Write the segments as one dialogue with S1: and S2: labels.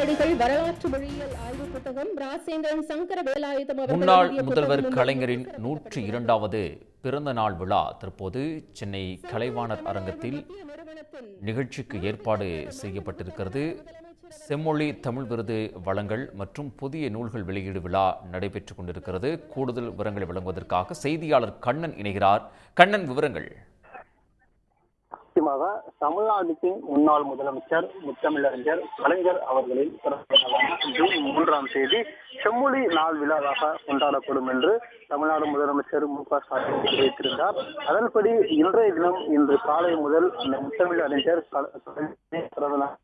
S1: காந்தியடிகள் வரலாற்று மொழியியல் ஆய்வு புத்தகம் ராசேந்திரன் சங்கர வேலாயுதம்
S2: முன்னாள் முதல்வர் கலைஞரின் 102வது பிறந்த நாள் விழா தற்போது சென்னை கலைவாணர் அரங்கத்தில் நிகழ்ச்சிக்கு ஏற்பாடு செய்யப்பட்டிருக்கிறது. செம்மொழி தமிழ் விருது வழங்கல் மற்றும் புதிய நூல்கள் வெளியீடு விழா நடைபெற்றுக் கொண்டிருக்கிறது. கூடுதல் விவரங்களை வழங்குவதற்காக செய்தியாளர் கண்ணன் இணைகிறார். கண்ணன், விவரங்கள்.
S3: முக்கியமாக தமிழ்நாட்டின் முன்னாள் முதலமைச்சர் முத்தமிழறிஞர் கலைஞர் அவர்களின் ஜூன் 3ஆம் தேதி செம்மொழி நாள் விழாவாக கொண்டாடப்படும் என்று தமிழ்நாடு முதலமைச்சர் மு.க.ஸ்டாலின் தெரிவித்திருந்தார். அதன்படி இன்றைய தினம் இன்று காலை முதல் அந்த முத்தமிழறிஞர் பிறந்த நாள்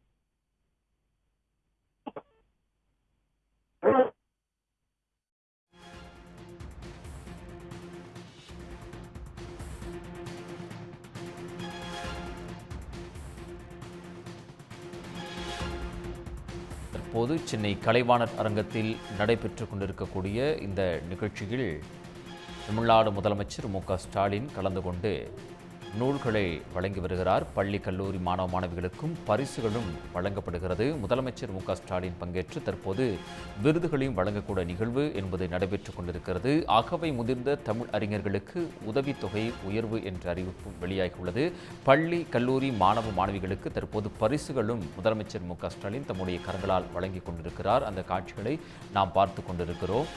S2: தற்போது சென்னை கலைவாணர் அரங்கத்தில் நடைபெற்றுக் கொண்டிருக்கக்கூடிய இந்த நிகழ்ச்சியில் தமிழ்நாடு முதலமைச்சர் மு.க.ஸ்டாலின் கலந்து கொண்டு நூல்களை வழங்கி வருகிறார். பள்ளி கல்லூரி மாணவ மாணவிகளுக்கும் பரிசுகளும் வழங்கப்படுகிறது. முதலமைச்சர் மு.க.ஸ்டாலின் பங்கேற்று தற்போது விருதுகளையும் வழங்கக்கூடிய நிகழ்வு என்பது நடைபெற்றுக் கொண்டிருக்கிறது. அகவை முதிர்ந்த தமிழ் அறிஞர்களுக்கு உதவித்தொகை உயர்வு என்ற அறிவிப்பு வெளியாகியுள்ளது. பள்ளி கல்லூரி மாணவ மாணவிகளுக்கு தற்போது பரிசுகளும் முதலமைச்சர் மு.க.ஸ்டாலின் தம்முடைய கரங்களால் வழங்கி கொண்டிருக்கிறார். அந்த காட்சிகளை நாம் பார்த்து கொண்டிருக்கிறோம்.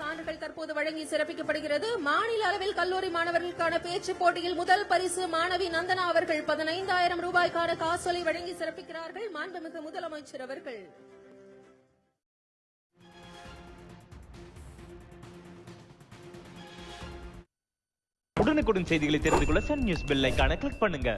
S1: சான்றுகள் தற்போது வழங்கி சிறப்பிக்கப்படுகிறது. மாநில அளவில் கல்லூரி மாணவர்களுக்கான பேச்சு போட்டியில் முதல் பரிசு மாணவி நந்தனா அவர்கள் 15,000 ரூபாய்க்கான காசோலை வழங்கி சிறப்பிக்கிறார்கள் மாண்புமிகு முதலமைச்சர் அவர்கள்.
S4: உடனுக்குடன் செய்திகளை தெரிந்து கொள்ள சன் நியூஸ் பெல் ஐகானை கிளிக் பண்ணுங்க.